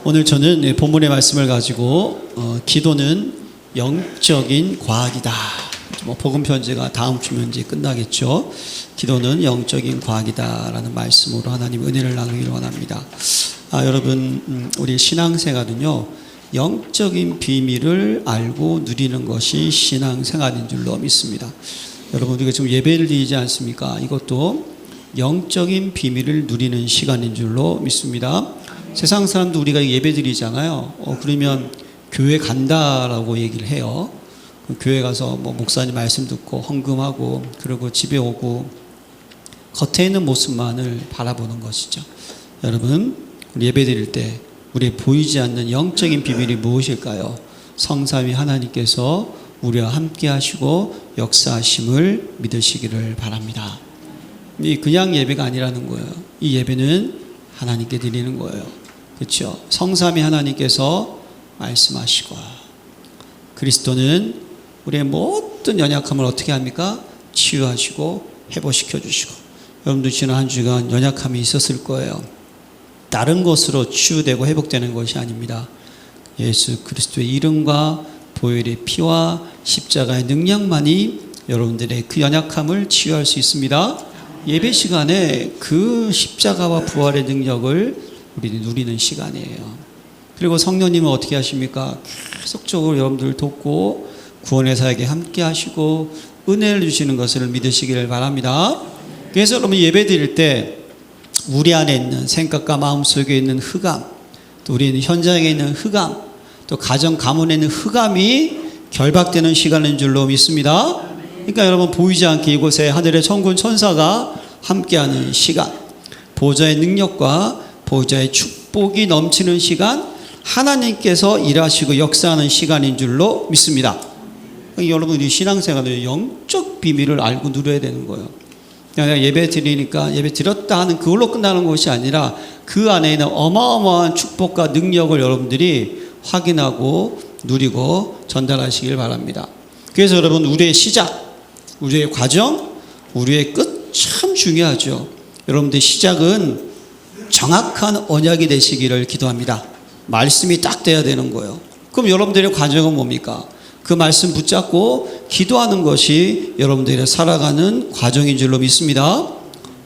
오늘 저는 본문의 말씀을 가지고 기도는 영적인 과학이다. 복음 편지가 다음 주면 이제 끝나겠죠. 기도는 영적인 과학이다라는 말씀으로 하나님 은혜를 나누기를 원합니다. 여러분, 우리 신앙생활은요, 영적인 비밀을 알고 누리는 것이 신앙생활인 줄로 믿습니다. 여러분, 우리가 지금 예배를 드리지 않습니까? 이것도 영적인 비밀을 누리는 시간인 줄로 믿습니다. 세상 사람도 우리가 예배 드리잖아요. 그러면 교회 간다라고 얘기를 해요. 교회 가서 목사님 말씀 듣고 헌금하고 그리고 집에 오고 겉에 있는 모습만을 바라보는 것이죠. 여러분, 우리 예배 드릴 때 우리의 보이지 않는 영적인 비밀이 무엇일까요? 성삼위 하나님께서 우리와 함께 하시고 역사하심을 믿으시기를 바랍니다. 이 그냥 예배가 아니라는 거예요. 이 예배는 하나님께 드리는 거예요. 그렇죠? 성삼위 하나님께서 말씀하시고, 그리스도는 우리의 모든 연약함을 어떻게 합니까? 치유하시고 회복시켜 주시고. 여러분들 지난 한 주간 연약함이 있었을 거예요. 다른 것으로 치유되고 회복되는 것이 아닙니다. 예수 그리스도의 이름과 보혈의 피와 십자가의 능력만이 여러분들의 그 연약함을 치유할 수 있습니다. 예배 시간에 그 십자가와 부활의 능력을 우리는 누리는 시간이에요. 그리고 성령님은 어떻게 하십니까? 계속적으로 여러분들을 돕고 구원의 사역에 함께 하시고 은혜를 주시는 것을 믿으시기를 바랍니다. 그래서 여러분 예배 드릴 때 우리 안에 있는 생각과 마음속에 있는 흑암, 또 우리 현장에 있는 흑암, 또 가정 가문에 있는 흑암이 결박되는 시간인 줄로 믿습니다. 그러니까 여러분, 보이지 않게 이곳에 하늘의 천군 천사가 함께하는 시간, 보좌의 능력과 보좌의 축복이 넘치는 시간, 하나님께서 일하시고 역사하는 시간인 줄로 믿습니다. 여러분, 우리 신앙생활의 영적 비밀을 알고 누려야 되는 거예요. 그냥 예배 드리니까 예배 드렸다 하는 그걸로 끝나는 것이 아니라 그 안에 있는 어마어마한 축복과 능력을 여러분들이 확인하고 누리고 전달하시길 바랍니다. 그래서 여러분, 우리의 시작, 우리의 과정, 우리의 끝 참 중요하죠. 여러분들 시작은 정확한 언약이 되시기를 기도합니다. 말씀이 딱 돼야 되는 거예요. 그럼 여러분들의 과정은 뭡니까? 그 말씀 붙잡고 기도하는 것이 여러분들의 살아가는 과정인 줄로 믿습니다.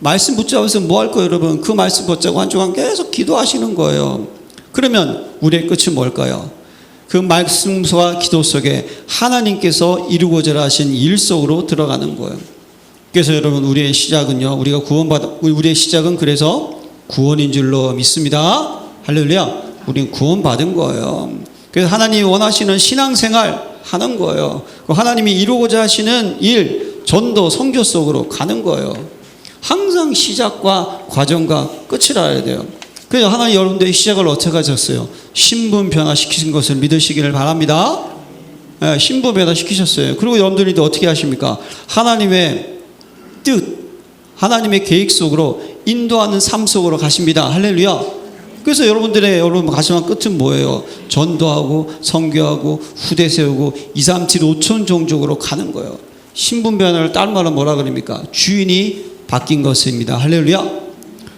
말씀 붙잡아서 뭐 할 거예요, 여러분? 그 말씀 붙잡고 한 주간 계속 기도하시는 거예요. 그러면 우리의 끝은 뭘까요? 그 말씀과 기도 속에 하나님께서 이루고자 하신 일 속으로 들어가는 거예요. 그래서 여러분, 우리의 시작은요, 우리의 시작은 그래서 구원인 줄로 믿습니다. 할렐루야. 우리는 구원받은 거예요. 그래서 하나님이 원하시는 신앙생활 하는 거예요. 하나님이 이루고자 하시는 일, 전도, 선교 속으로 가는 거예요. 항상 시작과 과정과 끝을 알아야 돼요. 그래서 하나님 여러분들의 시작을 어떻게 하셨어요? 신분 변화시키신 것을 믿으시기를 바랍니다. 네, 신분 변화시키셨어요. 그리고 여러분들이 어떻게 하십니까? 하나님의 뜻, 하나님의 계획 속으로 인도하는 삶 속으로 가십니다. 할렐루야. 그래서 여러분 가시는 끝은 뭐예요? 전도하고 선교하고 후대 세우고 2, 3, 7, 5천 종족으로 가는 거예요. 신분 변화를 다른 말로 뭐라 그럽니까? 주인이 바뀐 것입니다. 할렐루야.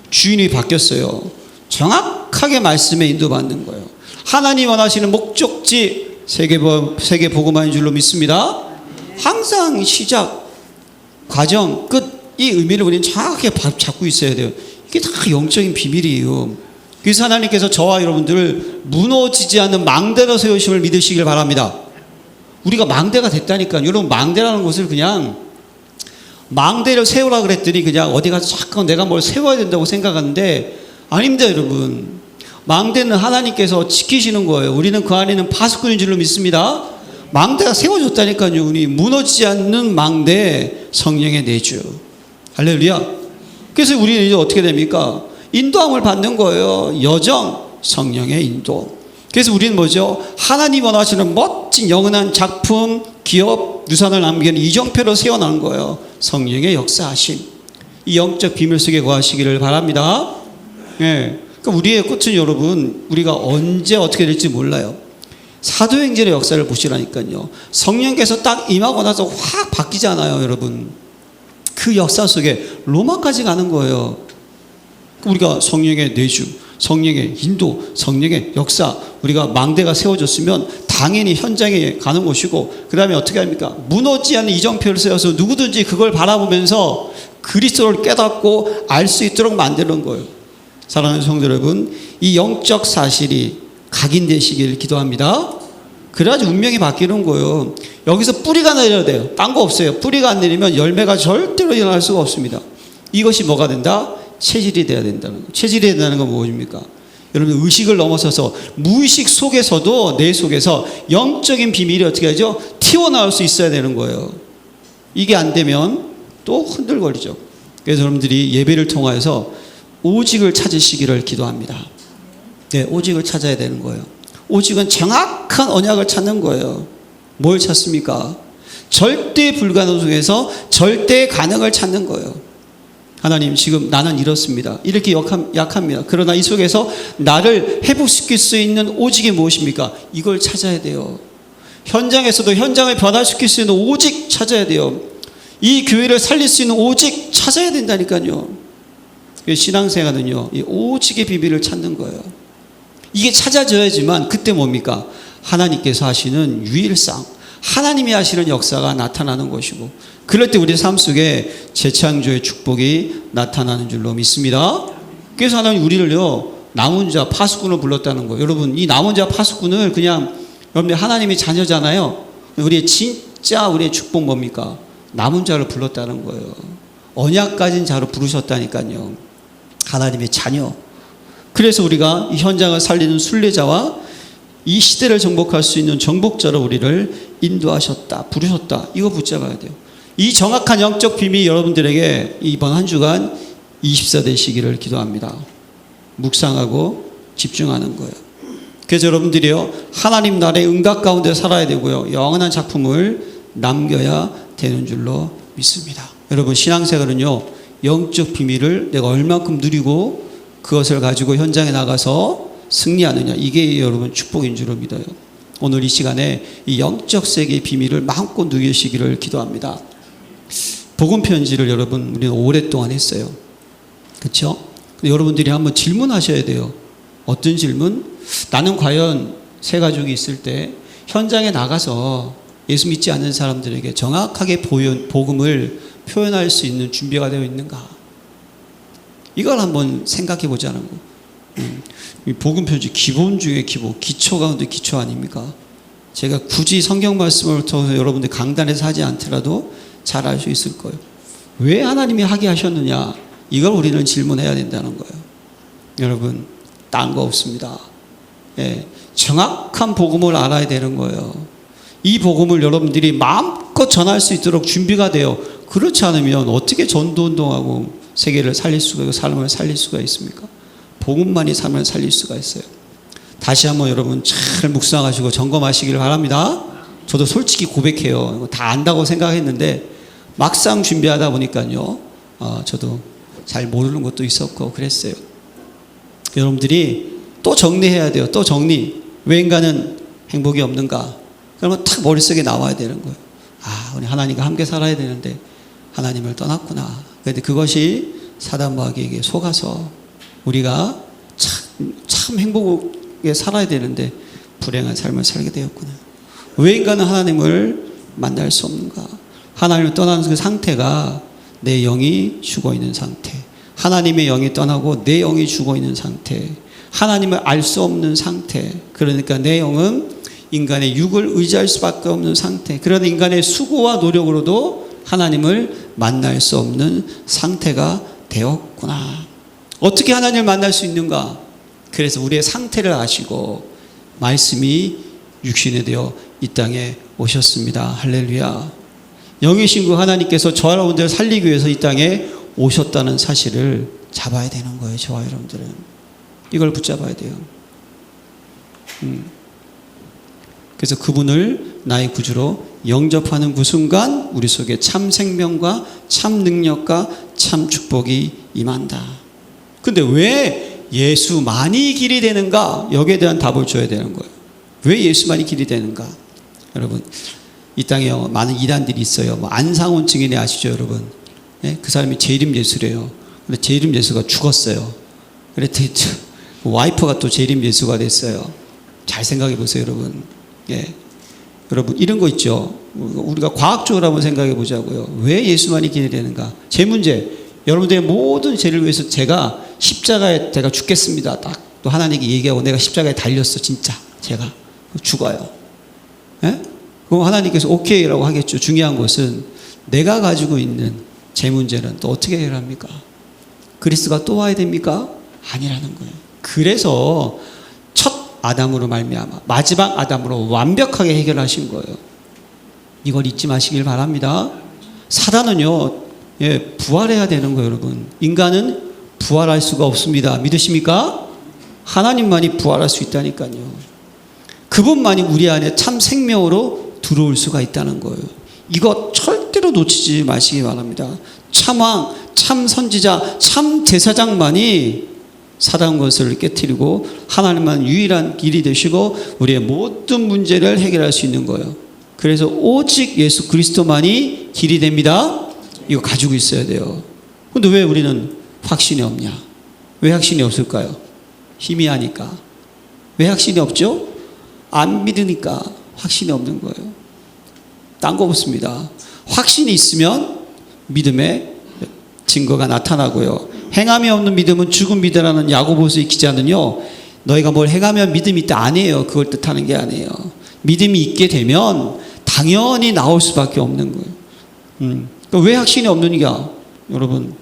주인이 바뀌었어요. 정확하게 말씀에 인도받는 거예요. 하나님 원하시는 목적지 세계 복음화인 줄로 믿습니다. 항상 시작, 과정, 끝, 이 의미를 우리는 정확하게 잡고 있어야 돼요. 이게 다 영적인 비밀이에요. 그래서 하나님께서 저와 여러분들을 무너지지 않는 망대로 세우심을 믿으시길 바랍니다. 우리가 망대가 됐다니까요. 여러분, 망대라는 것을 그냥 망대를 세우라 그랬더니 그냥 어디 가서 잠깐 내가 뭘 세워야 된다고 생각하는데 아닙니다, 여러분. 망대는 하나님께서 지키시는 거예요. 우리는 그 안에는 파수꾼인 줄로 믿습니다. 망대가 세워졌다니까요. 우리 무너지지 않는 망대, 성령의 내주. 할렐루야. 그래서 우리는 이제 어떻게 됩니까? 인도함을 받는 거예요. 여정, 성령의 인도. 그래서 우리는 뭐죠? 하나님 원하시는 멋진 영원한 작품, 기업, 유산을 남기는 이정표로 세워나는 거예요. 성령의 역사하심. 이 영적 비밀 속에 거하시기를 바랍니다. 네. 그러니까 우리의 끝은 여러분, 우리가 언제 어떻게 될지 몰라요. 사도행전의 역사를 보시라니까요. 성령께서 딱 임하고 나서 확 바뀌잖아요, 여러분. 그 역사 속에 로마까지 가는 거예요. 우리가 성령의 내주, 성령의 인도, 성령의 역사, 우리가 망대가 세워졌으면 당연히 현장에 가는 것이고, 그 다음에 어떻게 합니까? 무너지지 않는 이정표를 세워서 누구든지 그걸 바라보면서 그리스도를 깨닫고 알 수 있도록 만드는 거예요. 사랑하는 성도 여러분, 이 영적 사실이 각인되시길 기도합니다. 그래야지 운명이 바뀌는 거예요. 여기서 뿌리가 내려야 돼요. 딴 거 없어요. 뿌리가 안 내리면 열매가 절대로 일어날 수가 없습니다. 이것이 뭐가 된다? 체질이 돼야 된다는 거예요. 체질이 된다는 건 무엇입니까? 여러분, 의식을 넘어서서 무의식 속에서도 내 속에서 영적인 비밀이 어떻게 하죠? 튀어나올 수 있어야 되는 거예요. 이게 안 되면 또 흔들거리죠. 그래서 여러분들이 예배를 통하여서 오직을 찾으시기를 기도합니다. 네, 오직을 찾아야 되는 거예요. 오직은 정확한 언약을 찾는 거예요. 뭘 찾습니까? 절대 불가능 속에서 절대 가능을 찾는 거예요. 하나님, 지금 나는 이렇습니다. 이렇게 약합니다. 그러나 이 속에서 나를 회복시킬 수 있는 오직이 무엇입니까? 이걸 찾아야 돼요. 현장에서도 현장을 변화시킬 수 있는 오직 찾아야 돼요. 이 교회를 살릴 수 있는 오직 찾아야 된다니까요. 신앙생활은요, 이 오직의 비밀을 찾는 거예요. 이게 찾아져야지만 그때 뭡니까? 하나님께서 하시는 유일성, 하나님이 하시는 역사가 나타나는 것이고, 그럴 때 우리 삶 속에 재창조의 축복이 나타나는 줄로 믿습니다. 그래서 하나님 우리를요, 남은 자 파수꾼을 불렀다는 거예요. 여러분, 이 남은 자 파수꾼을 그냥, 여러분들 하나님의 자녀잖아요. 우리의 진짜 우리의 축복 뭡니까? 남은 자를 불렀다는 거예요. 언약 가진 자로 부르셨다니까요. 하나님의 자녀. 그래서 우리가 이 현장을 살리는 순례자와 이 시대를 정복할 수 있는 정복자로 우리를 인도하셨다, 부르셨다. 이거 붙잡아야 돼요. 이 정확한 영적 비밀이 여러분들에게 이번 한 주간 24 되시기를 기도합니다. 묵상하고 집중하는 거예요. 그래서 여러분들이요, 하나님 나라의 응답 가운데 살아야 되고요, 영원한 작품을 남겨야 되는 줄로 믿습니다. 여러분, 신앙생활은요, 영적 비밀을 내가 얼만큼 누리고 그것을 가지고 현장에 나가서 승리하느냐, 이게 여러분 축복인 줄로 믿어요. 오늘 이 시간에 이 영적 세계의 비밀을 마음껏 누리시기를 기도합니다. 복음 편지를 여러분 우리는 오랫동안 했어요. 그렇죠? 근데 여러분들이 한번 질문하셔야 돼요. 어떤 질문? 나는 과연 새 가족이 있을 때 현장에 나가서 예수 믿지 않는 사람들에게 정확하게 복음을 표현할 수 있는 준비가 되어 있는가? 이걸 한번 생각해 보자는 거. 복음 편지 기본 중에 기본, 기초 가운데 기초 아닙니까? 제가 굳이 성경 말씀을 통해서 여러분들 강단에서 하지 않더라도 잘 알 수 있을 거예요. 왜 하나님이 하게 하셨느냐? 이걸 우리는 질문해야 된다는 거예요. 여러분, 딴 거 없습니다. 예, 정확한 복음을 알아야 되는 거예요. 이 복음을 여러분들이 마음껏 전할 수 있도록 준비가 돼요. 그렇지 않으면 어떻게 전도운동하고 세계를 살릴 수가 있고 삶을 살릴 수가 있습니까? 복음만이 삶을 살릴 수가 있어요. 다시 한번 여러분 잘 묵상하시고 점검하시기를 바랍니다. 저도 솔직히 고백해요. 다 안다고 생각했는데 막상 준비하다 보니까요, 저도 잘 모르는 것도 있었고 그랬어요. 여러분들이 또 정리해야 돼요. 또 정리. 왜 인간은 행복이 없는가? 그러면 탁 머릿속에 나와야 되는 거예요. 우리 하나님과 함께 살아야 되는데 하나님을 떠났구나. 그런데 그것이 사단 마귀에게 속아서 우리가 참 행복하게 살아야 되는데 불행한 삶을 살게 되었구나. 왜 인간은 하나님을 만날 수 없는가? 하나님을 떠나는 그 상태가 내 영이 죽어있는 상태, 하나님의 영이 떠나고 내 영이 죽어있는 상태, 하나님을 알 수 없는 상태. 그러니까 내 영은 인간의 육을 의지할 수밖에 없는 상태. 그런 인간의 수고와 노력으로도 하나님을 만날 수 없는 상태가 되었구나. 어떻게 하나님을 만날 수 있는가? 그래서 우리의 상태를 아시고 말씀이 육신이 되어 이 땅에 오셨습니다. 할렐루야. 영이신 그 하나님께서 저와 여러분들을 살리기 위해서 이 땅에 오셨다는 사실을 잡아야 되는 거예요. 저와 여러분들은 이걸 붙잡아야 돼요. 그래서 그분을 나의 구주로 영접하는 그 순간 우리 속에 참 생명과 참 능력과 참 축복이 임한다. 근데 왜 예수만이 길이 되는가? 여기에 대한 답을 줘야 되는 거예요. 왜 예수만이 길이 되는가? 여러분, 이 땅에 많은 이단들이 있어요. 뭐 안상훈 증인이 아시죠, 여러분? 네? 그 사람이 재림 예수래요. 근데 재림 예수가 죽었어요. 그래 와이퍼가 또 재림 예수가 됐어요. 잘 생각해 보세요, 여러분. 예. 여러분, 이런 거 있죠. 우리가 과학적으로 한번 생각해 보자고요. 왜 예수만이 기대되는가? 제 문제. 여러분들의 모든 죄를 위해서 제가 십자가에 제가 죽겠습니다. 딱 또 하나님께 얘기하고 내가 십자가에 달렸어. 진짜. 제가. 죽어요. 예? 그럼 하나님께서 오케이라고 하겠죠. 중요한 것은 내가 가지고 있는 제 문제는 또 어떻게 해결합니까? 그리스도가 또 와야 됩니까? 아니라는 거예요. 그래서 첫 아담으로 말미암아 마지막 아담으로 완벽하게 해결하신 거예요. 이걸 잊지 마시길 바랍니다. 사단은요, 예, 부활해야 되는 거예요, 여러분. 인간은 부활할 수가 없습니다. 믿으십니까? 하나님만이 부활할 수 있다니까요. 그분만이 우리 안에 참 생명으로 들어올 수가 있다는 거예요. 이거 절대로 놓치지 마시기 바랍니다. 참왕, 참 선지자, 참 제사장만이 사단 것을 깨트리고 하나님만 유일한 길이 되시고 우리의 모든 문제를 해결할 수 있는 거예요. 그래서 오직 예수 그리스도만이 길이 됩니다. 이거 가지고 있어야 돼요. 근데 왜 우리는 확신이 없냐? 왜 확신이 없을까요? 희미하니까. 왜 확신이 없죠? 안 믿으니까 확신이 없는 거예요. 딴 거 없습니다. 확신이 있으면 믿음의 증거가 나타나고요. 행함이 없는 믿음은 죽은 믿음이라는 야고보서의 기자는요, 너희가 뭘 행하면 믿음이 있다 아니에요. 그걸 뜻하는 게 아니에요. 믿음이 있게 되면 당연히 나올 수밖에 없는 거예요. 그러니까 왜 확신이 없느냐? 여러분,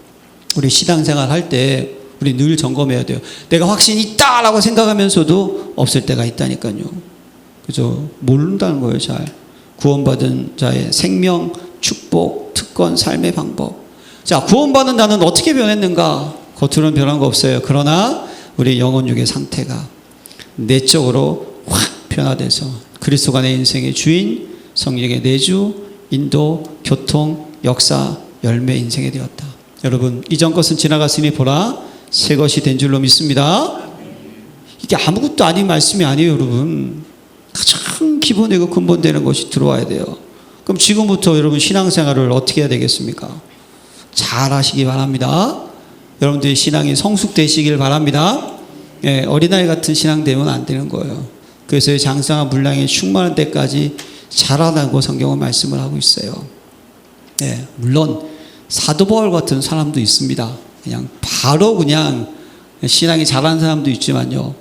우리 신앙생활 할 때 우리 늘 점검해야 돼요. 내가 확신이 있다라고 생각하면서도 없을 때가 있다니까요. 그죠? 모른다는 거예요, 잘. 구원받은 자의 생명, 축복, 특권, 삶의 방법. 자, 구원받은 나는 어떻게 변했는가? 겉으로는 변한 거 없어요. 그러나 우리 영혼육의 상태가 내적으로 확 변화돼서 그리스도가 내 인생의 주인, 성령의 내주, 인도, 교통, 역사, 열매 인생이 되었다. 여러분, 이전 것은 지나갔으니 보라 새 것이 된 줄로 믿습니다. 이게 아무것도 아닌 말씀이 아니에요, 여러분. 가장 기본이고 근본되는 것이 들어와야 돼요. 그럼 지금부터 여러분 신앙생활을 어떻게 해야 되겠습니까? 잘 하시기 바랍니다. 여러분들의 신앙이 성숙되시길 바랍니다. 예, 어린아이 같은 신앙 되면 안 되는 거예요. 그래서 장성한 분량에 충만한 때까지 자라라고 성경은 말씀을 하고 있어요. 예, 물론 사도 바울 같은 사람도 있습니다. 그냥 바로 그냥 신앙이 자란 사람도 있지만요.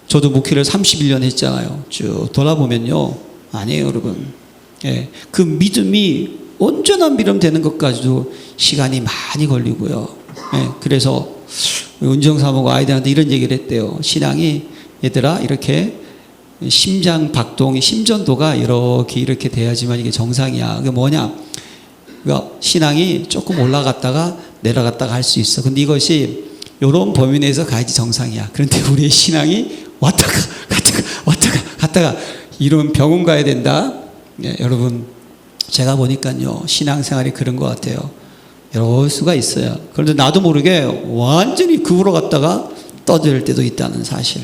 저도 목회를 31년 했잖아요. 쭉 돌아보면요. 아니에요, 여러분. 예, 그 믿음이 온전한 믿음 되는 것까지도 시간이 많이 걸리고요. 예, 그래서 은정사모가 아이들한테 이런 얘기를 했대요. 신앙이 얘들아 이렇게 심장 박동이 심전도가 이렇게 돼야지만 이게 정상이야. 그게 뭐냐? 그러니까 신앙이 조금 올라갔다가 내려갔다가 할 수 있어. 근데 이것이 이런 범위 내에서 가야지 정상이야. 그런데 우리의 신앙이 왔다가 갔다가 이런 병원 가야 된다. 예, 여러분 제가 보니까요 신앙생활이 그런 것 같아요. 여러 수가 있어요. 그런데 나도 모르게 완전히 급으로 갔다가 떠들 때도 있다는 사실.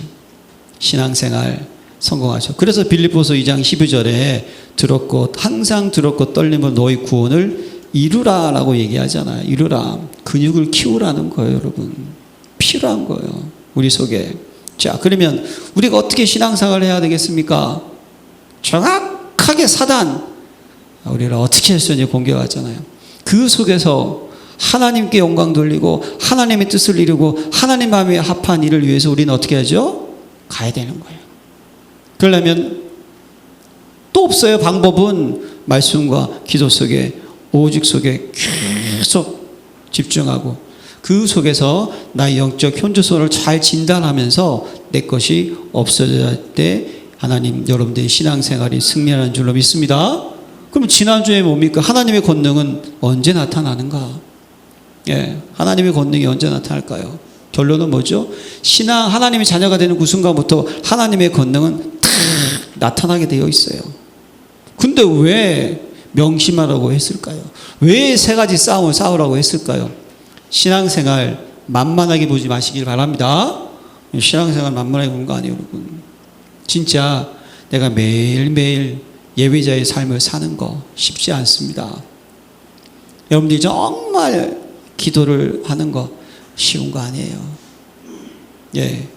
신앙생활 성공하죠. 그래서 빌립보서 2장 12절에 들었고 항상 들었고 떨림으로 너희 구원을 이루라라고 얘기하잖아요. 이루라. 근육을 키우라는 거예요, 여러분. 필요한 거예요, 우리 속에. 자, 그러면 우리가 어떻게 신앙생활을 해야 되겠습니까? 정확하게 사단 우리를 어떻게 할 수 있는지 공격하잖아요. 그 속에서 하나님께 영광 돌리고 하나님의 뜻을 이루고 하나님 마음에 합한 일을 위해서 우리는 어떻게 하죠? 가야 되는 거예요. 그러려면 또 없어요. 방법은 말씀과 기도 속에 오직 속에 계속 집중하고 그 속에서 나의 영적 현주소를 잘 진단하면서 내 것이 없어질 때 하나님 여러분들의 신앙생활이 승리하는 줄로 믿습니다. 그럼 지난주에 뭡니까? 하나님의 권능은 언제 나타나는가? 예, 하나님의 권능이 언제 나타날까요? 결론은 뭐죠? 신앙 하나님의 자녀가 되는 그 순간부터 하나님의 권능은 탁 나타나게 되어 있어요. 근데 왜 명심하라고 했을까요? 왜 세 가지 싸움을 싸우라고 했을까요? 신앙생활 만만하게 보지 마시길 바랍니다. 신앙생활 만만하게 보는 거 아니에요, 여러분. 진짜 내가 매일매일 예배자의 삶을 사는 거 쉽지 않습니다. 여러분들이 정말 기도를 하는 거 쉬운 거 아니에요. 예.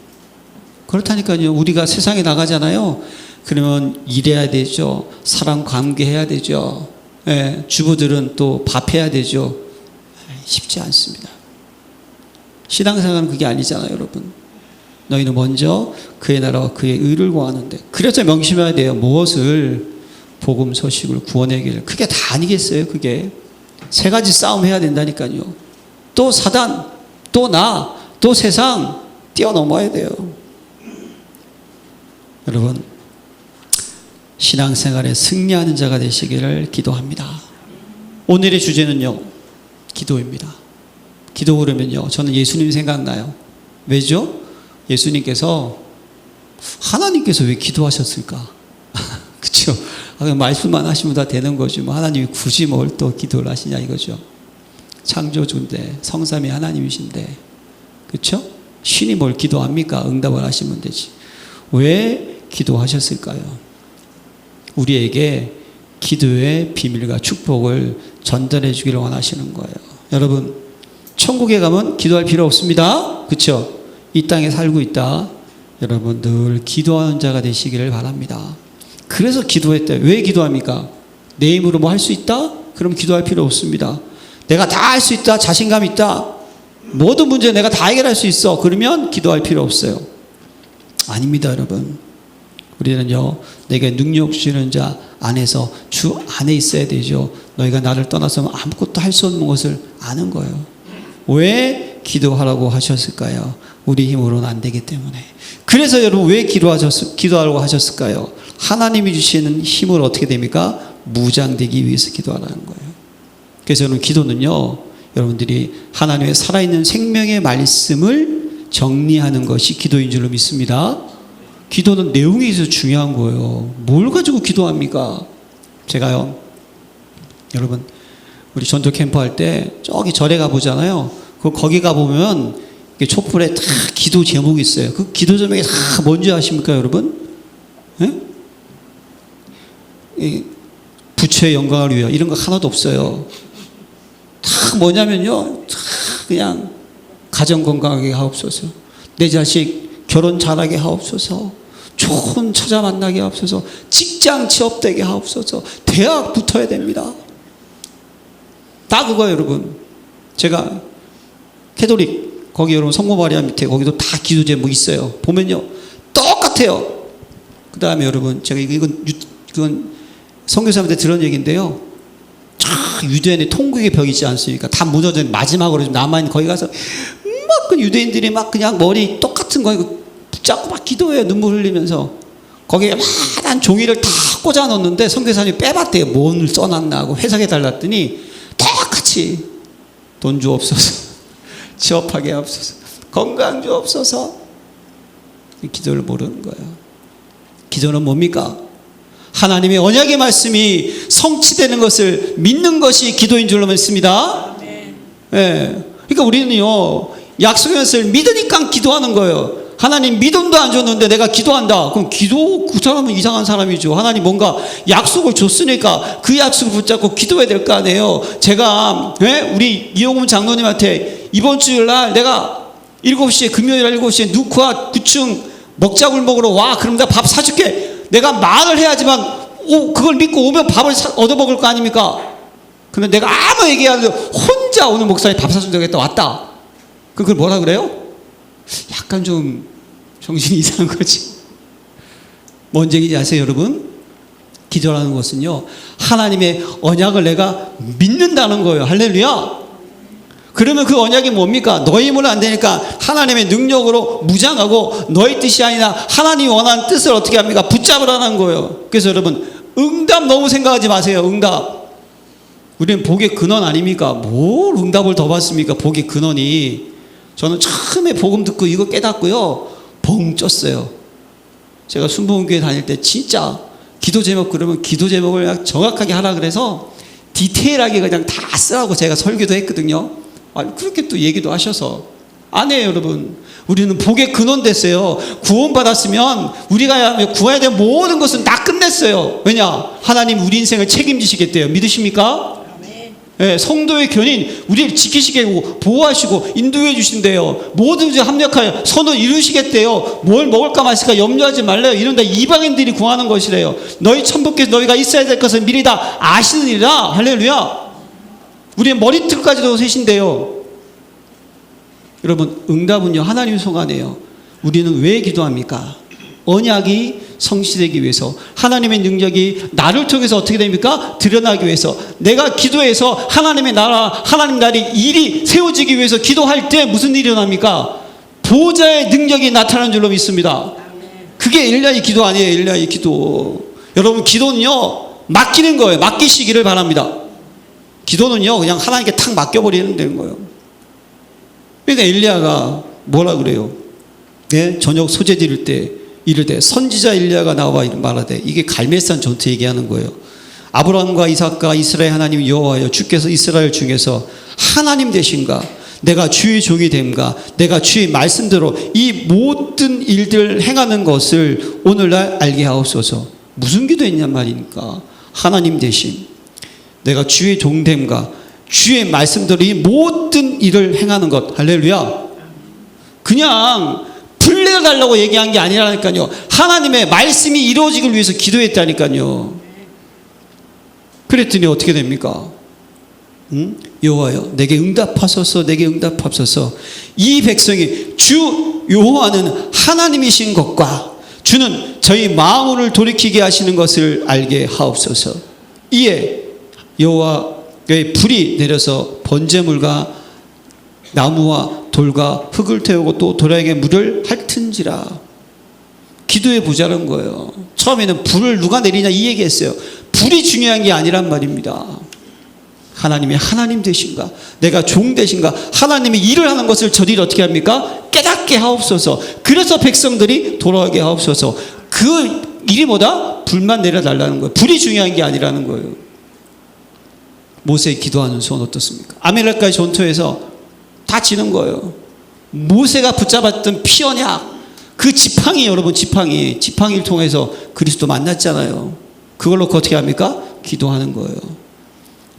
그렇다니까요. 우리가 세상에 나가잖아요. 그러면 일해야 되죠. 사람 관계해야 되죠. 예, 주부들은 또 밥해야 되죠. 쉽지 않습니다. 신앙생활은 그게 아니잖아요, 여러분. 너희는 먼저 그의 나라와 그의 의를 구하는데, 그래서 명심해야 돼요. 무엇을? 복음 소식을, 구원의 길. 그게 다 아니겠어요, 그게. 세 가지 싸움 해야 된다니까요. 또 사단, 또 나, 또 세상 뛰어넘어야 돼요. 여러분, 신앙생활에 승리하는 자가 되시기를 기도합니다. 오늘의 주제는요, 기도입니다. 기도 그러면요, 저는 예수님 생각나요. 왜죠? 예수님께서, 하나님께서 왜 기도하셨을까? 그쵸? 말씀만 하시면 다 되는 거죠. 뭐 하나님이 굳이 뭘 또 기도를 하시냐 이거죠. 창조주인데, 성삼위 하나님이신데, 그쵸? 신이 뭘 기도합니까? 응답을 하시면 되지. 왜 기도하셨을까요? 우리에게 기도의 비밀과 축복을 전달해 주기를 원하시는 거예요. 여러분, 천국에 가면 기도할 필요 없습니다. 그쵸? 이 땅에 살고 있다. 여러분, 늘 기도하는 자가 되시기를 바랍니다. 그래서 기도했대요. 왜 기도합니까? 내 힘으로 뭐 할 수 있다? 그럼 기도할 필요 없습니다. 내가 다 할 수 있다. 자신감 있다. 모든 문제 내가 다 해결할 수 있어. 그러면 기도할 필요 없어요. 아닙니다, 여러분. 우리는요, 내게 능력 주시는 자 안에서 주 안에 있어야 되죠. 너희가 나를 떠나서는 아무것도 할 수 없는 것을 아는 거예요. 왜 기도하라고 하셨을까요? 우리 힘으로는 안 되기 때문에. 그래서 여러분, 왜 기도하라고 하셨을까요? 하나님이 주시는 힘을 어떻게 됩니까? 무장되기 위해서 기도하라는 거예요. 그래서 여러분, 기도는요, 여러분들이 하나님의 살아있는 생명의 말씀을 정리하는 것이 기도인 줄로 믿습니다. 기도는 내용에 있어서 중요한 거예요. 뭘 가지고 기도합니까? 제가요, 여러분, 우리 전도 캠프 할 때 저기 절에 가보잖아요. 거기 가보면 촛불에 다 기도 제목이 있어요. 그 기도 제목이 다 뭔지 아십니까, 여러분? 예? 부처의 영광을 위하여 이런 거 하나도 없어요. 다 뭐냐면요, 다 그냥 가정 건강하게 하옵소서, 내 자식 결혼 잘하게 하옵소서, 좋은 처자 만나게 하옵소서, 직장 취업되게 하옵소서, 대학 붙어야 됩니다. 다 그거예요, 여러분. 제가 캐톨릭 거기 여러분 성모 마리아 밑에 거기도 다 기도 제목 있어요. 보면요, 똑같아요. 그 다음에 여러분, 제가 이건 선교사한테 들은 얘기인데요, 유대인의 통곡의 벽이 있지 않습니까? 다 무너져 마지막으로 남아있는, 거기 가서 막 그 유대인들이 막 그냥 머리 똑같은 거 이거 붙잡고 막 기도해요. 눈물 흘리면서. 거기에 많은 종이를 다 꽂아 넣었는데 선교사님이 빼봤대요. 뭔을 써놨나 하고 해석해 달랐더니 똑같이 돈 주옵소서, 취업하게 하옵소서, 건강 주옵소서. 기도를 모르는 거예요. 기도는 뭡니까? 하나님의 언약의 말씀이 성취되는 것을 믿는 것이 기도인 줄로 믿습니다. 예. 그러니까 우리는요, 약속의 말씀을 믿으니까 기도하는 거예요. 하나님 믿음도 안 줬는데 내가 기도한다. 그럼 그 사람은 이상한 사람이죠. 하나님 뭔가 약속을 줬으니까 그 약속을 붙잡고 기도해야 될 거 아니에요. 제가 우리 이용훈 장로님한테 이번 주일날 내가 7시에 금요일 7시에 누크와 9층 먹자굴 먹으러 와. 그럼 내가 밥 사줄게. 내가 말을 해야지만 그걸 믿고 오면 밥을 얻어먹을 거 아닙니까? 근데 내가 아무 얘기 안 해도 혼자 오늘 목사님 밥 사준다고 했다 왔다. 그걸 뭐라 그래요? 약간 좀 정신이 이상한 거지. 뭔 얘기인지 아세요, 여러분? 기도라는 것은요, 하나님의 언약을 내가 믿는다는 거예요. 할렐루야. 그러면 그 언약이 뭡니까? 너희 힘으로 안 되니까 하나님의 능력으로 무장하고 너희 뜻이 아니라 하나님이 원하는 뜻을 어떻게 합니까? 붙잡으라는 거예요. 그래서 여러분, 응답 너무 생각하지 마세요. 응답. 우리는 복의 근원 아닙니까? 뭘 응답을 더 받습니까? 복의 근원이. 저는 처음에 복음 듣고 이거 깨닫고요, 벙 쪘어요. 제가 순복음교회 다닐 때 진짜 기도 제목 그러면 기도 제목을 그냥 정확하게 하라 그래서 디테일하게 그냥 다 쓰라고 제가 설교도 했거든요. 그렇게 또 얘기도 하셔서. 안 해요, 여러분. 우리는 복의 근원 됐어요. 구원받았으면 우리가 구해야 될 모든 것은 다 끝냈어요. 왜냐? 하나님 우리 인생을 책임지시겠대요. 믿으십니까? 예, 성도의 견인 우리를 지키시고 보호하시고 인도해 주신대요. 모두 합력하여 선을 이루시겠대요. 뭘 먹을까 마실까 염려하지 말래요. 이런 다 이방인들이 구하는 것이래요. 너희 천부께서 너희가 있어야 될 것을 미리 다 아시느니라. 할렐루야. 우리의 머리털까지도 세신대요. 여러분, 응답은요 하나님 손안에요. 우리는 왜 기도합니까? 언약이 성취되기 위해서, 하나님의 능력이 나를 통해서 어떻게 됩니까? 드러나기 위해서, 내가 기도해서 하나님의 나라, 하나님 나라의 일이 세워지기 위해서 기도할 때 무슨 일이 일어납니까? 보호자의 능력이 나타나는 줄로 믿습니다. 그게 엘리야의 기도 아니에요. 엘리야의 기도. 여러분, 기도는요 맡기는 거예요. 맡기시기를 바랍니다. 기도는요 그냥 하나님께 탁 맡겨버리는 되는 거예요. 그러니까 엘리야가 뭐라 그래요? 네? 저녁 소재 드릴 때 이르되 선지자 엘리야가 나와 말하되, 이게 갈멜산 전투 얘기하는 거예요. 아브라함과 이삭과 이스라엘 하나님 여호와여, 주께서 이스라엘 중에서 하나님 되신가? 내가 주의 종이 됨가? 내가 주의 말씀대로 이 모든 일들 행하는 것을 오늘날 알게 하옵소서. 무슨 기도했냔 말이니까. 하나님 되심, 내가 주의 종됨과 주의 말씀대로 이 모든 일을 행하는 것. 할렐루야. 그냥 풀려달라고 얘기한 게 아니라니까요. 하나님의 말씀이 이루어지기 위해서 기도했다니까요. 그랬더니 어떻게 됩니까? 여호와여, 내게 응답하소서, 내게 응답하소서. 이 백성이 주 여호와는 하나님이신 것과 주는 저희 마음을 돌이키게 하시는 것을 알게 하옵소서. 이에 여호와의 불이 내려서 번제물과 나무와 돌과 흙을 태우고 또 돌에게 물을 핥은지라. 기도해 보자는 거예요. 처음에는 불을 누가 내리냐 이 얘기했어요. 불이 중요한 게 아니란 말입니다. 하나님이 하나님 되신가? 내가 종 되신가? 하나님이 일을 하는 것을 저들이 어떻게 합니까? 깨닫게 하옵소서. 그래서 백성들이 돌아오게 하옵소서. 그 일이 뭐다? 불만 내려달라는 거예요. 불이 중요한 게 아니라는 거예요. 모세의 기도하는 손 어떻습니까? 아말렉과의 전투에서 다 지는 거예요. 모세가 붙잡았던 피언약, 그 지팡이, 여러분, 지팡이를 통해서 그리스도 만났잖아요. 그걸 놓고 어떻게 합니까? 기도하는 거예요.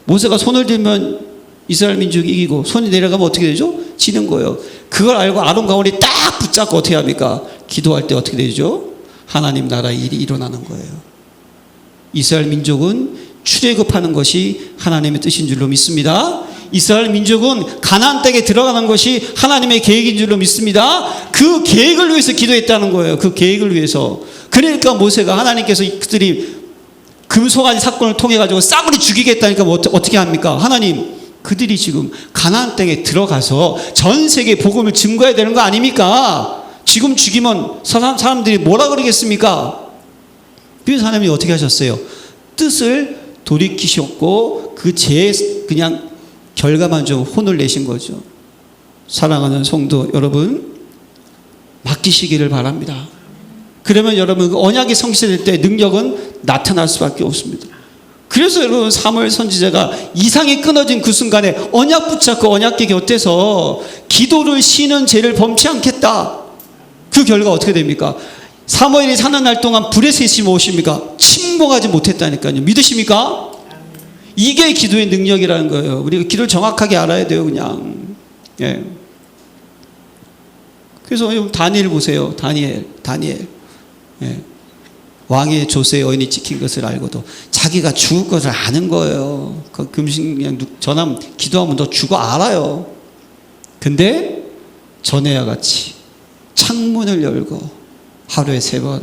모세가 손을 들면 이스라엘 민족이 이기고, 손이 내려가면 어떻게 되죠? 지는 거예요. 그걸 알고 아론과 홀이 딱 붙잡고 어떻게 합니까? 기도할 때 어떻게 되죠? 하나님 나라의 일이 일어나는 거예요. 이스라엘 민족은 출애굽하는 것이 하나님의 뜻인 줄로 믿습니다. 이스라엘 민족은 가나안 땅에 들어가는 것이 하나님의 계획인 줄로 믿습니다. 그 계획을 위해서 기도했다는 거예요. 그 계획을 위해서. 그러니까 모세가, 하나님께서 그들이 금송아지 사건을 통해 가지고 싸그리 죽이겠다니까 뭐 어떻게 합니까? 하나님, 그들이 지금 가나안 땅에 들어가서 전 세계 복음을 증거해야 되는 거 아닙니까? 지금 죽이면 사람들이 뭐라 그러겠습니까? 그래서 하나님이 어떻게 하셨어요? 뜻을 돌이키셨고 그 죄에 그냥 결과만 좀 혼을 내신 거죠. 사랑하는 성도 여러분, 맡기시기를 바랍니다. 그러면 여러분 그 언약이 성취될 때 능력은 나타날 수밖에 없습니다. 그래서 여러분 사무엘 선지자가 이상이 끊어진 그 순간에 언약 붙잡고 언약궤 곁에서 기도를 쉬는 죄를 범치 않겠다. 그 결과 어떻게 됩니까? 사무엘이 사는 날 동안 불의 셋이 무엇입니까? 침공하지 못했다니까요. 믿으십니까? 이게 기도의 능력이라는 거예요. 우리가 기도를 정확하게 알아야 돼요, 그냥. 예. 그래서 다니엘 보세요. 다니엘. 예. 왕의 조세의 여인이 찍힌 것을 알고도 자기가 죽을 것을 아는 거예요. 그 금식 그냥 전함 기도하면 너 죽어 알아요. 근데 전에와 같이 창문을 열고 하루에 3번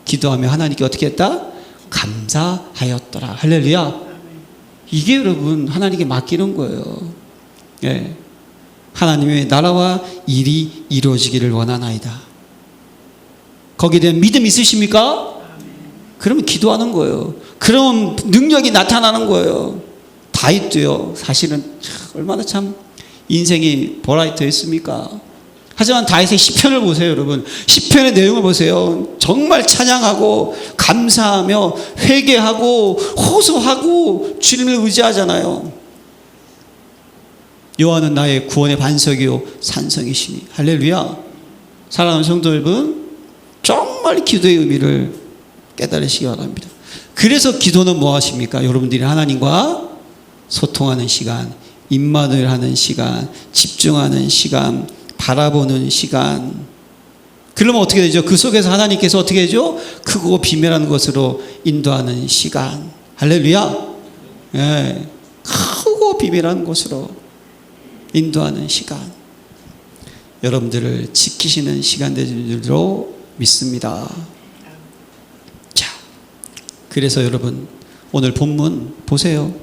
기도하며 하나님께 어떻게 했다? 감사하였더라. 할렐루야. 이게 여러분 하나님께 맡기는 거예요. 예. 하나님의 나라와 일이 이루어지기를 원하나이다. 거기에 대한 믿음 있으십니까? 그러면 기도하는 거예요. 그럼 능력이 나타나는 거예요. 다윗도요, 사실은 얼마나 참 인생이 버라이트했습니까? 하지만 다윗의 시편을 보세요, 여러분. 시편의 내용을 보세요. 정말 찬양하고 감사하며 회개하고 호소하고 주님을 의지하잖아요. 여호와는 나의 구원의 반석이요 산성이시니. 할렐루야. 사랑하는 성도 여러분, 정말 기도의 의미를 깨달으시기 바랍니다. 그래서 기도는 뭐 하십니까? 여러분들이 하나님과 소통하는 시간, 입만을 하는 시간, 집중하는 시간, 바라보는 시간. 그러면 어떻게 되죠? 그 속에서 하나님께서 어떻게 해죠? 크고 비밀한 것으로 인도하는 시간. 할렐루야. 예, 크고 비밀한 곳으로 인도하는 시간. 여러분들을 지키시는 시간 되는 줄로 믿습니다. 자, 그래서 여러분 오늘 본문 보세요.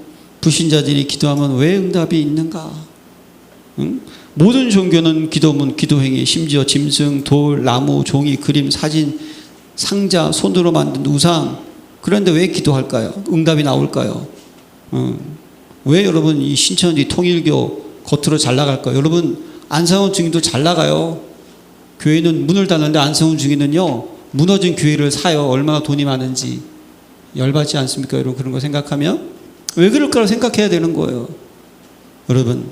불신자들이 기도하면 왜 응답이 있는가? 응? 모든 종교는 기도문, 기도행위, 심지어 짐승, 돌, 나무, 종이, 그림, 사진, 상자, 손으로 만든 우상. 그런데 왜 기도할까요? 응답이 나올까요? 왜 여러분 이 신천지 통일교 겉으로 잘 나갈까요? 여러분 안상훈 중인도 잘 나가요. 교회는 문을 닫는데 안상훈 중인은요 무너진 교회를 사요. 얼마나 돈이 많은지. 열받지 않습니까? 여러분 그런 거 생각하면 왜 그럴까를 생각해야 되는 거예요. 여러분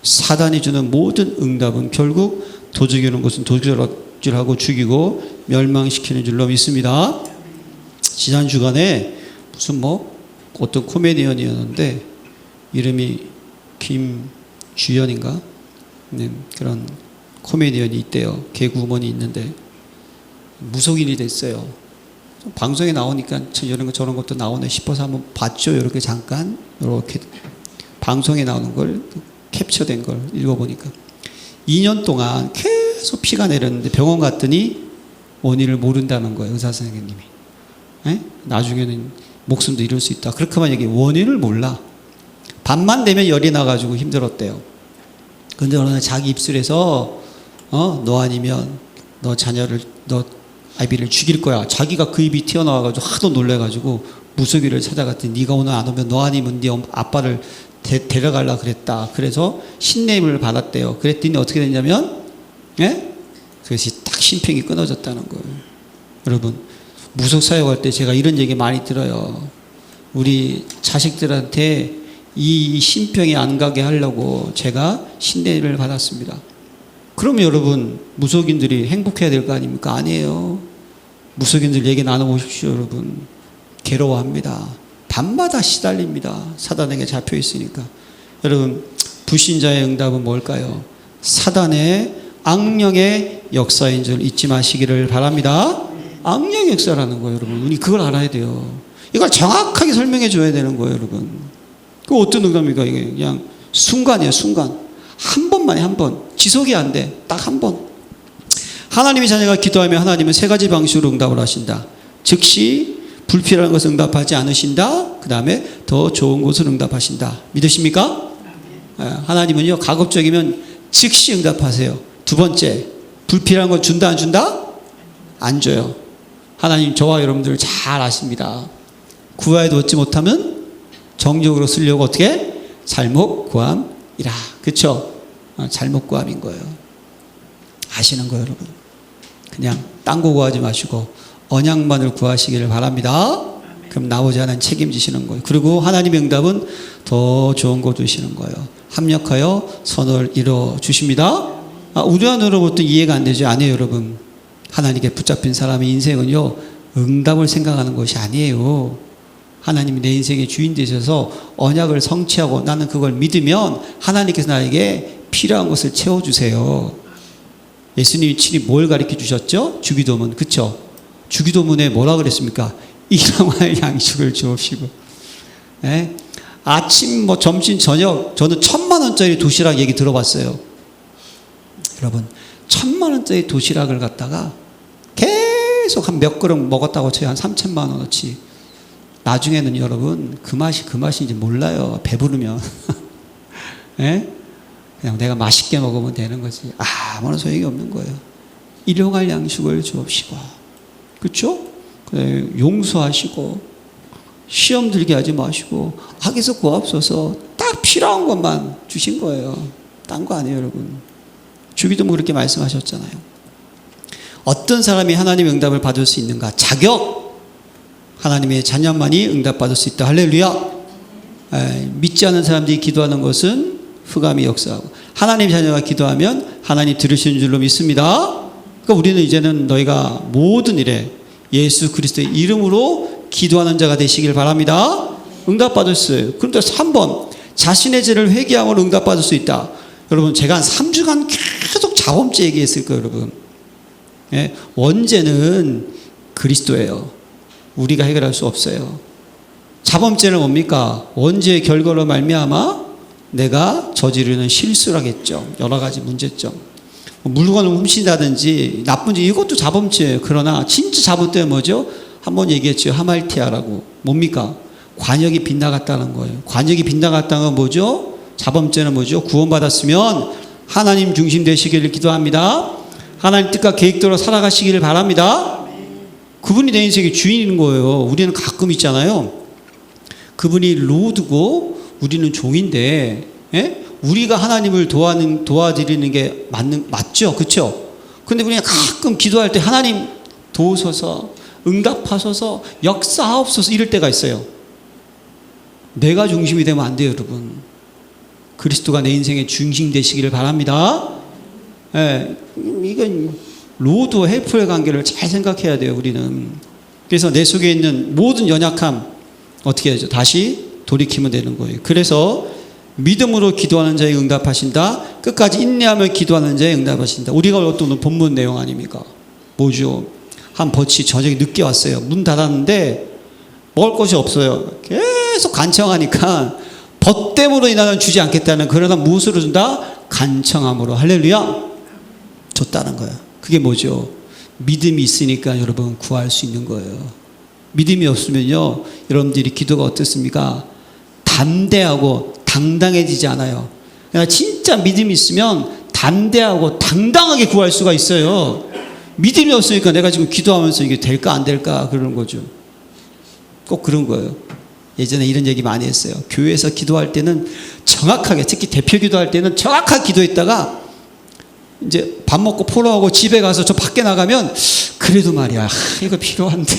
사단이 주는 모든 응답은 결국 도적이는 것은 도적질하고 죽이고 멸망시키는 줄로 믿습니다. 지난 주간에 무슨 어떤 코미디언이었는데 이름이 김주연인가? 네, 그런 코미디언이 있대요. 개그우먼이 있는데 무속인이 됐어요. 방송에 나오니까 이런 거 저런 것도 나오네 싶어서 한번 봤죠. 이렇게 잠깐 이렇게 방송에 나오는 걸 캡처된 걸 읽어보니까 2년 동안 계속 피가 내렸는데 병원 갔더니 원인을 모른다는 거예요. 의사 선생님이. 에? 나중에는 목숨도 잃을 수 있다. 그렇게만 얘기해. 원인을 몰라. 밤만 되면 열이 나가지고 힘들었대요. 근데 어느 날 자기 입술에서 너 아니면 너 자녀를 너 아이비를 죽일 거야. 자기가 그 입이 튀어나와가지고 하도 놀래가지고 무속인을 찾아갔더니 네가 오늘 안 오면 너 아니면 네 아빠를 데려가려고 그랬다. 그래서 신내임을 받았대요. 그랬더니 어떻게 됐냐면 그것이 딱 심평이 끊어졌다는 거예요. 여러분 무속 사역할 때 제가 이런 얘기 많이 들어요. 우리 자식들한테 이 신병이 안 가게 하려고 제가 신내를 받았습니다. 그러면 여러분 무속인들이 행복해야 될 거 아닙니까? 아니에요. 무속인들 얘기 나눠보십시오. 여러분 괴로워합니다. 밤마다 시달립니다. 사단에게 잡혀 있으니까. 여러분 불신자의 응답은 뭘까요? 사단의 악령의 역사인 줄 잊지 마시기를 바랍니다. 악령의 역사라는 거예요. 여러분 우리 그걸 알아야 돼요. 이걸 정확하게 설명해 줘야 되는 거예요. 여러분 그 어떤 응답입니까? 이게 그냥 순간이에요. 순간 한 번만에 한 번. 지속이 안 돼. 딱 한 번. 하나님의 자녀가 기도하면 하나님은 세 가지 방식으로 응답을 하신다. 즉시 불필요한 것을 응답하지 않으신다. 그 다음에 더 좋은 것을 응답하신다. 믿으십니까? 하나님은요 가급적이면 즉시 응답하세요. 두 번째 불필요한 것 준다 안 준다? 안 줘요. 하나님 저와 여러분들 잘 아십니다. 구하여도 얻지 못하면 정욕으로 쓰려고 어떻게? 잘못 구함이라. 그렇죠? 잘못 구함인 거예요. 아시는 거예요 여러분. 그냥 딴 거 구하지 마시고 언약만을 구하시기를 바랍니다. 그럼 나오지 않은 책임지시는 거예요. 그리고 하나님의 응답은 더 좋은 거 주시는 거예요. 합력하여 선을 이루어 주십니다. 우리 안으로부터 이해가 안 되죠? 아니에요 여러분. 하나님께 붙잡힌 사람의 인생은요 응답을 생각하는 것이 아니에요. 하나님이 내 인생의 주인 되셔서 언약을 성취하고 나는 그걸 믿으면 하나님께서 나에게 필요한 것을 채워주세요. 예수님이 친히 뭘 가르쳐 주셨죠? 주기도문. 그쵸? 주기도문에 뭐라 그랬습니까? 일용할 양식을 주옵시고. 네? 아침 점심 저녁 저는 1,000,000원짜리 도시락 얘기 들어봤어요. 여러분 1,000,000원짜리 도시락을 갖다가 계속 한 몇 그릇 먹었다고 쳐요. 한 3,000,000 원어치. 나중에는 여러분 그 맛인지 몰라요. 배부르면. 네? 그냥 내가 맛있게 먹으면 되는 거지. 아무런 소용이 없는 거예요. 일용할 양식을 주옵시고. 그렇죠? 용서하시고 시험 들게 하지 마시고 악에서 구하옵소서. 딱 필요한 것만 주신 거예요. 딴 거 아니에요 여러분. 주기도문 그렇게 말씀하셨잖아요. 어떤 사람이 하나님의 응답을 받을 수 있는가? 자격. 하나님의 자녀만이 응답받을 수 있다. 할렐루야. 믿지 않는 사람들이 기도하는 것은 흑암이 역사하고 하나님 자녀가 기도하면 하나님 들으시는 줄로 믿습니다. 그러니까 우리는 이제는 너희가 모든 일에 예수 그리스도의 이름으로 기도하는 자가 되시길 바랍니다. 응답받았어요. 그런데 3번 자신의 죄를 회개함으로 응답받을 수 있다. 여러분 제가 한 3주간 계속 자범죄 얘기했을 거예요. 여러분 예? 원죄는 그리스도예요. 우리가 해결할 수 없어요. 자범죄는 뭡니까? 원죄의 결과로 말미암아 내가 저지르는 실수라겠죠. 여러 가지 문제점. 물건을 훔친다든지 나쁜 짓 이것도 자범죄예요. 그러나 진짜 자범죄는 뭐죠? 한번 얘기했죠. 하말티아라고. 뭡니까? 관역이 빗나갔다는 거예요. 관역이 빗나갔다는 건 뭐죠? 자범죄는 뭐죠? 구원받았으면 하나님 중심 되시기를 기도합니다. 하나님 뜻과 계획대로 살아가시기를 바랍니다. 그분이 내 인생의 주인인 거예요. 우리는 가끔 있잖아요. 그분이 로드고 우리는 종인데, 예? 우리가 하나님을 도와드리는 게 맞죠? 그렇죠? 근데 우리가 가끔 기도할 때 하나님 도우소서, 응답하소서, 역사하옵소서 이럴 때가 있어요. 내가 중심이 되면 안 돼요, 여러분. 그리스도가 내 인생의 중심 되시기를 바랍니다. 예, 이건 로드와 헬프의 관계를 잘 생각해야 돼요, 우리는. 그래서 내 속에 있는 모든 연약함 어떻게 하죠? 다시 돌이키면 되는 거예요. 그래서 믿음으로 기도하는 자에 응답하신다. 끝까지 인내하며 기도하는 자에 응답하신다. 우리가 어떤 본문 내용 아닙니까? 뭐죠? 한 벗이 저녁에 늦게 왔어요. 문 닫았는데 먹을 것이 없어요. 계속 간청하니까 벗됨으로 인하여 주지 않겠다는, 그러나 무엇으로 준다? 간청함으로. 할렐루야. 줬다는 거예요. 그게 뭐죠? 믿음이 있으니까 여러분 구할 수 있는 거예요. 믿음이 없으면요, 여러분들이 기도가 어떻습니까? 담대하고 당당해지지 않아요. 그러나 진짜 믿음이 있으면 담대하고 당당하게 구할 수가 있어요. 믿음이 없으니까 내가 지금 기도하면서 이게 될까 안 될까 그러는 거죠. 꼭 그런 거예요. 예전에 이런 얘기 많이 했어요. 교회에서 기도할 때는 정확하게, 특히 대표 기도할 때는 정확하게 기도했다가 이제 밥 먹고 포로하고 집에 가서 저 밖에 나가면 그래도 말이야, 이거 필요한데,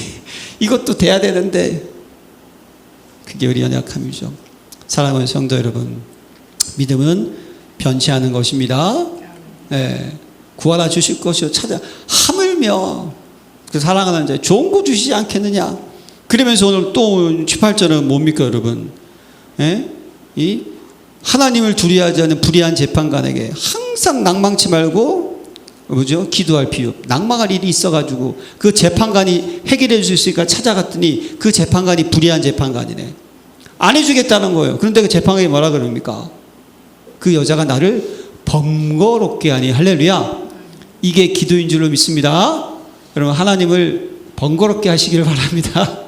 이것도 돼야 되는데. 그게 우리 연약함이죠. 사랑하는 성도 여러분, 믿음은 변치하는 것입니다. 네. 구하라 주실 것이요 찾아 하물며 그 사랑하는 자 좋은 거 주시지 않겠느냐. 그러면서 오늘 또 18절은 뭡니까 여러분? 예? 이 하나님을 두려워하지 않는 불의한 재판관에게 항상 낭망치 말고 뭐죠? 기도할 필요. 낭망할 일이 있어가지고 그 재판관이 해결해 줄 수 있으니까 찾아갔더니 그 재판관이 불의한 재판관이네. 안 해주겠다는 거예요. 그런데 그 재판관이 뭐라 그럽니까? 그 여자가 나를 번거롭게 하니. 할렐루야. 이게 기도인 줄로 믿습니다. 여러분 하나님을 번거롭게 하시기를 바랍니다.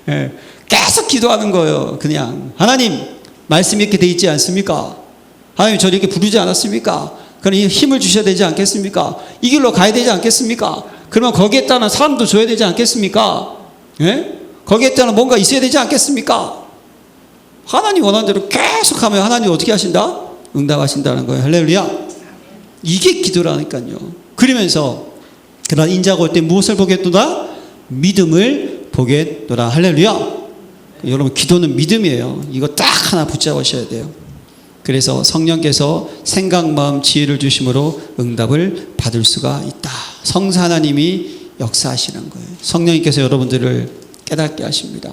예, 계속 기도하는 거예요. 그냥 하나님 말씀이 이렇게 돼 있지 않습니까? 하나님 저를 이렇게 부르지 않았습니까? 그럼 힘을 주셔야 되지 않겠습니까? 이 길로 가야 되지 않겠습니까? 그러면 거기에 따른 사람도 줘야 되지 않겠습니까? 예? 거기에 따른 뭔가 있어야 되지 않겠습니까? 하나님 원하는 대로 계속 하면 하나님 어떻게 하신다? 응답하신다는 거예요. 할렐루야. 이게 기도라니까요. 그러면서 그러나 인자가 올 때 무엇을 보겠도다? 믿음을 보겠도다. 할렐루야. 여러분 기도는 믿음이에요. 이거 딱 하나 붙잡으셔야 돼요. 그래서 성령께서 생각, 마음, 지혜를 주심으로 응답을 받을 수가 있다. 성사 하나님이 역사하시는 거예요. 성령님께서 여러분들을 깨닫게 하십니다.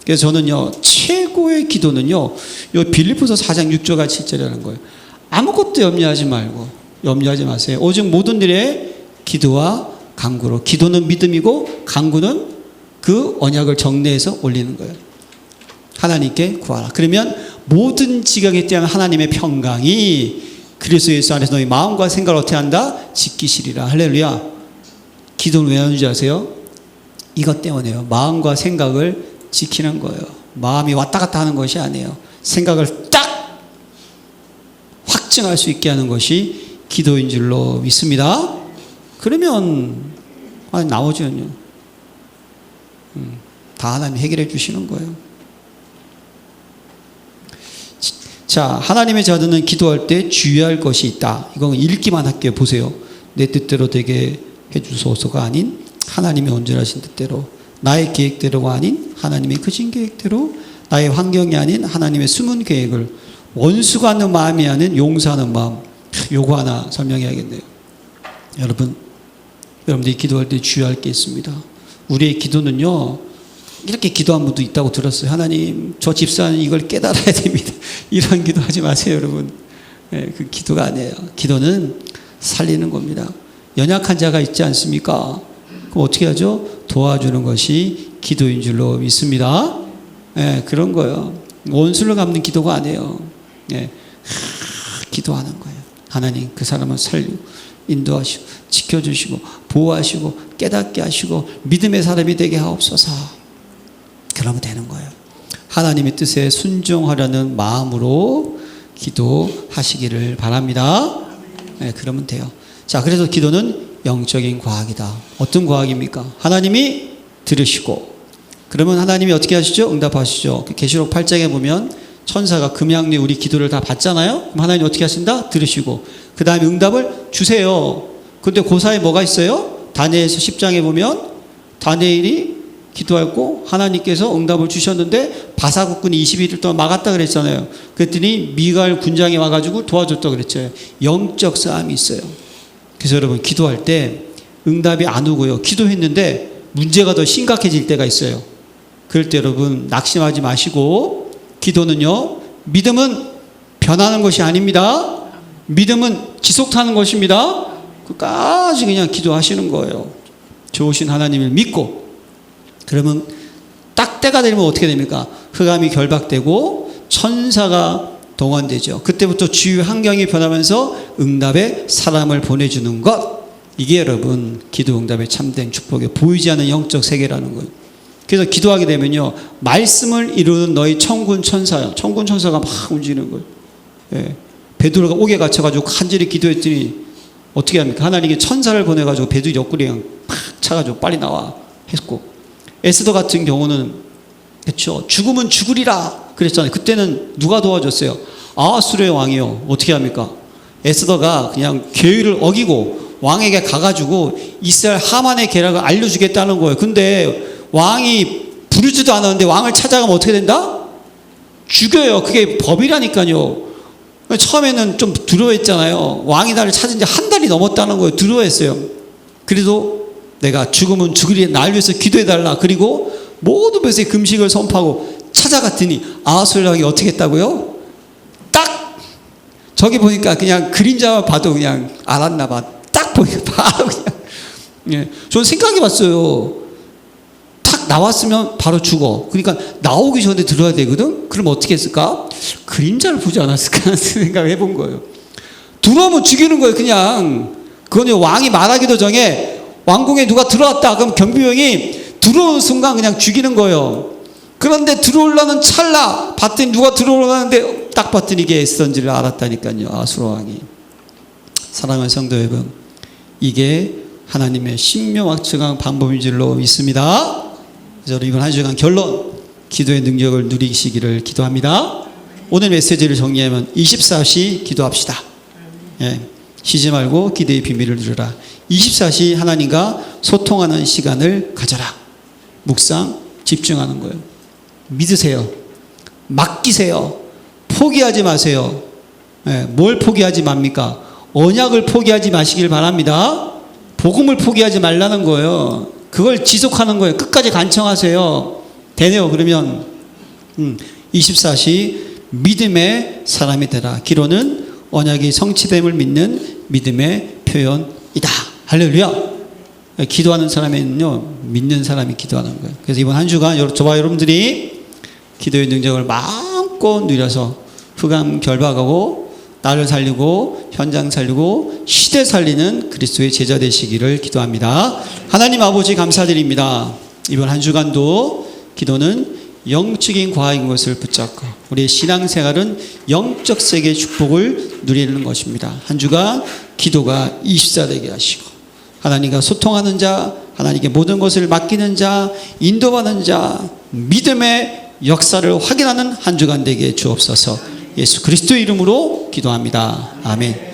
그래서 저는요, 최고의 기도는요, 요 빌립보서 4장 6절과 7절이라는 거예요. 아무것도 염려하지 말고, 염려하지 마세요. 오직 모든 일에 기도와 간구로. 기도는 믿음이고 간구는 그 언약을 정례해서 올리는 거예요. 하나님께 구하라. 그러면 모든 지경에 대한 하나님의 평강이 그리스도 예수 안에서 너희 마음과 생각을 어떻게 한다? 지키시리라. 할렐루야. 기도는 왜 하는지 아세요? 이것 때문에요. 마음과 생각을 지키는 거예요. 마음이 왔다 갔다 하는 것이 아니에요. 생각을 딱 확증할 수 있게 하는 것이 기도인 줄로 믿습니다. 그러면 나머지는요, 다 하나님 해결해 주시는 거예요. 자, 하나님의 자녀는 기도할 때 주의할 것이 있다. 이건 읽기만 할게요. 보세요. 내 뜻대로 되게 해주소서가 아닌 하나님의 온전하신 뜻대로, 나의 계획대로가 아닌 하나님의 크신 계획대로, 나의 환경이 아닌 하나님의 숨은 계획을, 원수가 하는 마음이 아닌 용서하는 마음. 요거 하나 설명해야겠네요. 여러분들이 기도할 때 주의할 게 있습니다. 우리의 기도는요, 이렇게 기도한 분도 있다고 들었어요. 하나님, 저 집사는 이걸 깨달아야 됩니다. 이런 기도하지 마세요, 여러분. 그 기도가 아니에요. 기도는 살리는 겁니다. 연약한 자가 있지 않습니까? 그럼 어떻게 하죠? 도와주는 것이 기도인 줄로 믿습니다. 그런 거예요. 원수를 갚는 기도가 아니에요. 기도하는 거예요. 하나님, 그 사람을 살리고 인도하시고 지켜주시고 보호하시고 깨닫게 하시고 믿음의 사람이 되게 하옵소서. 그러면 되는 거예요. 하나님의 뜻에 순종하려는 마음으로 기도하시기를 바랍니다. 그러면 돼요. 자, 그래서 기도는 영적인 과학이다. 어떤 과학입니까? 하나님이 들으시고, 그러면 하나님이 어떻게 하시죠? 응답하시죠. 계시록 8장에 보면 천사가 금양류 우리 기도를 다 받잖아요. 그럼 하나님이 어떻게 하신다? 들으시고 그 다음에 응답을 주세요. 근데 그 사이에 뭐가 있어요? 다니엘서 10장에 보면 다니엘이 기도했고 하나님께서 응답을 주셨는데 바사국군이 21일 동안 막았다 그랬잖아요. 그랬더니 미갈 군장이 와가지고 도와줬다 그랬죠. 영적 싸움이 있어요. 그래서 여러분, 기도할 때 응답이 안 오고요, 기도했는데 문제가 더 심각해질 때가 있어요. 그럴 때 여러분, 낙심하지 마시고, 기도는요, 믿음은 변하는 것이 아닙니다. 믿음은 지속하는 것입니다. 끝까지 그냥 기도하시는 거예요. 좋으신 하나님을 믿고. 그러면 딱 때가 되면 어떻게 됩니까? 흑암이 결박되고 천사가 동원되죠. 그때부터 주위 환경이 변하면서 응답에 사람을 보내주는 것, 이게 여러분 기도 응답의 참된 축복의 보이지 않는 영적 세계라는 거예요. 그래서 기도하게 되면요, 말씀을 이루는 너희 천군 천사요, 천군 천사가 막 움직이는 거예요. 베드로가 옥에 갇혀가지고 간절히 기도했더니 어떻게 합니까? 하나님이 천사를 보내가지고 베드로 옆구리 그냥 팍 차가지고 빨리 나와 했고, 에스더 같은 경우는 그렇죠, 죽으면 죽으리라 그랬잖아요. 그때는 누가 도와줬어요? 아하수르의 왕이요. 어떻게 합니까? 에스더가 그냥 계율을 어기고 왕에게 가가지고 이스라엘 하만의 계략을 알려주겠다는 거예요. 근데 왕이 부르지도 않았는데 왕을 찾아가면 어떻게 된다? 죽여요. 그게 법이라니까요. 처음에는 좀 두려워했잖아요. 왕이 나를 찾은 지 한 달이 넘었다는 거예요. 두려워했어요. 그래도 내가 죽으면 죽으리, 날 위해서 기도해달라. 그리고 모든 것에 금식을 선포하고 찾아갔더니 아하수르 왕이 어떻게 했다고요? 딱 저기 보니까 그냥 그림자만 봐도 그냥 알았나 봐. 딱 보니까 바로 그냥, 저는 생각해 봤어요. 탁 나왔으면 바로 죽어. 그러니까 나오기 전에 들어야 되거든. 그럼 어떻게 했을까? 그림자를 보지 않았을까 하는 생각을 해본 거예요. 들어오면 죽이는 거예요. 그냥 그건 왕이 말하기도 전에 왕궁에 누가 들어왔다 그럼 경비병이 들어오는 순간 그냥 죽이는 거예요. 그런데 들어오려는 찰나 봤더니 누가 들어오려는데 딱 봤더니 이게 에스더인지를 알았다니까요. 아하수르 왕이. 사랑하는 성도 여러분, 이게 하나님의 신명확증한 방법인 줄로 믿습니다. 그래서 이번 한 주간 결론, 기도의 능력을 누리시기를 기도합니다. 오늘 메시지를 정리하면 24시 기도합시다. 쉬지 말고 기도의 비밀을 누려라. 24시 하나님과 소통하는 시간을 가져라. 묵상, 집중하는 거예요. 믿으세요. 맡기세요. 포기하지 마세요. 뭘 포기하지 맙니까? 언약을 포기하지 마시길 바랍니다. 복음을 포기하지 말라는 거예요. 그걸 지속하는 거예요. 끝까지 간청하세요. 되네요. 그러면 24시 믿음의 사람이 되라. 기도는 언약이 성취됨을 믿는 믿음의 표현이다. 할렐루야. 기도하는 사람에는요, 믿는 사람이 기도하는 거예요. 그래서 이번 한 주간 저와 여러분들이 기도의 능력을 마음껏 누려서 흑암 결박하고 나를 살리고 현장 살리고 시대 살리는 그리스도의 제자 되시기를 기도합니다. 하나님 아버지 감사드립니다. 이번 한 주간도 기도는 영적인 과학인 것을 붙잡고 우리의 신앙생활은 영적 세계의 축복을 누리는 것입니다. 한 주간 기도가 24 되게 하시고 하나님과 소통하는 자, 하나님께 모든 것을 맡기는 자, 인도받는 자, 믿음의 역사를 확인하는 한 주간 되게 주옵소서. 예수 그리스도의 이름으로 기도합니다. 아멘.